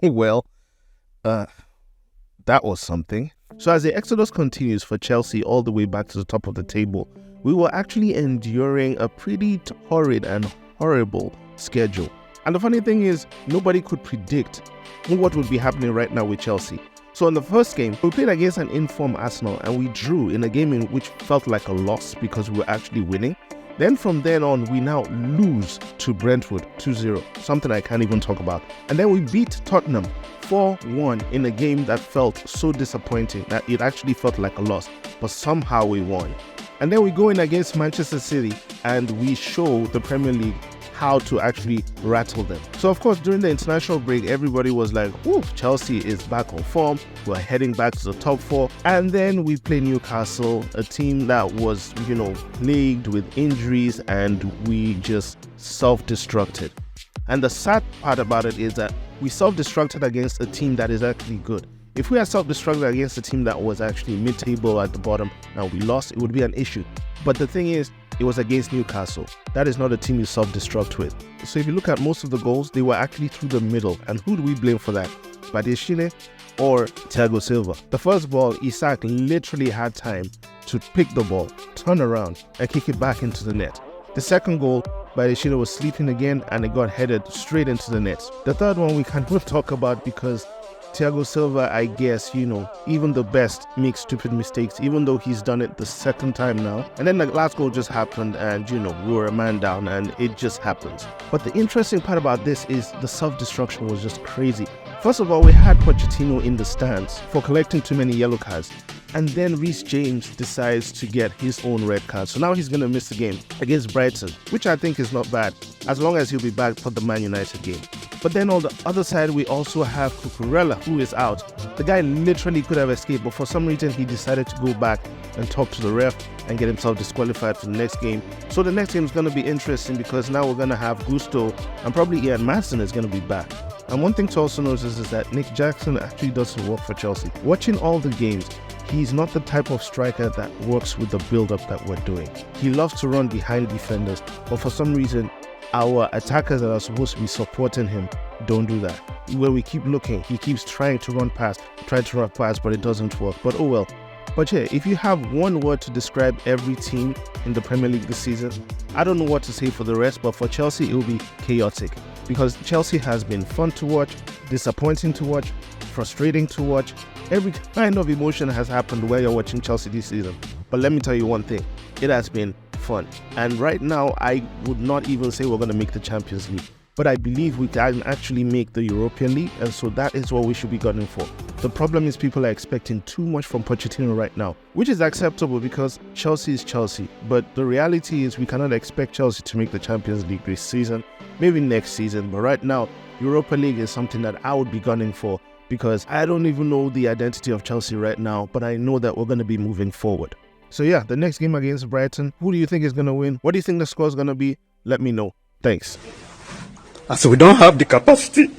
Well, uh, that was something. So as the exodus continues for Chelsea all the way back to the top of the table, we were actually enduring a pretty torrid and horrible schedule. And the funny thing is, nobody could predict what would be happening right now with Chelsea. So in the first game, we played against an informed Arsenal and we drew in a game in which felt like a loss because we were actually winning. Then from then on, we now lose to Brentford 2-0, something I can't even talk about. And then we beat Tottenham 4-1 in a game that felt so disappointing that it actually felt like a loss, but somehow we won. And then we go in against Manchester City and we show the Premier League how to actually rattle them. So of course, during the international break, everybody was like, "Ooh, Chelsea is back on form. We're heading back to the top four." And then we play Newcastle, a team that was, plagued with injuries, and we just self-destructed. And the sad part about it is that we self-destructed against a team that is actually good. If we had self-destructed against a team that was actually mid-table at the bottom and we lost, it would be an issue. But the thing is, it was against Newcastle. That is not a team you self-destruct with. So if you look at most of the goals, they were actually through the middle. And who do we blame for that? Badiashile or Thiago Silva? The first ball, Isak literally had time to pick the ball, turn around, and kick it back into the net. The second goal, Badiashile was sleeping again and it got headed straight into the net. The third one we can't even talk about because Thiago Silva, I guess, even the best make stupid mistakes, even though he's done it the second time now. And then the last goal just happened and, we were a man down and it just happens. But the interesting part about this is the self-destruction was just crazy. First of all, we had Pochettino in the stands for collecting too many yellow cards. And then Reece James decides to get his own red card. So now he's going to miss the game against Brighton, which I think is not bad, as long as he'll be back for the Man United game. But then on the other side, we also have Cucurella, who is out. The guy literally could have escaped, but for some reason, he decided to go back and talk to the ref and get himself disqualified for the next game. So the next game is going to be interesting because now we're going to have Gusto and probably Ian Maatsen is going to be back. And one thing to also notice is that Nick Jackson actually doesn't work for Chelsea. Watching all the games, he's not the type of striker that works with the build-up that we're doing. He loves to run behind defenders, but for some reason, our attackers that are supposed to be supporting him don't do that. When we keep looking, he keeps trying to run past, but it doesn't work. But oh well. But yeah, if you have one word to describe every team in the Premier League this season, I don't know what to say for the rest, but for Chelsea, it will be chaotic. Because Chelsea has been fun to watch, disappointing to watch, frustrating to watch. Every kind of emotion has happened while you're watching Chelsea this season. But let me tell you one thing, it has been fun. And right now, I would not even say we're going to make the Champions League. But I believe we can actually make the European League, and so that is what we should be gunning for. The problem is people are expecting too much from Pochettino right now, which is acceptable because Chelsea is Chelsea. But the reality is we cannot expect Chelsea to make the Champions League this season, maybe next season. But right now, Europa League is something that I would be gunning for because I don't even know the identity of Chelsea right now, but I know that we're going to be moving forward. So yeah, the next game against Brighton, who do you think is going to win? What do you think the score is going to be? Let me know. Thanks. So we don't have the capacity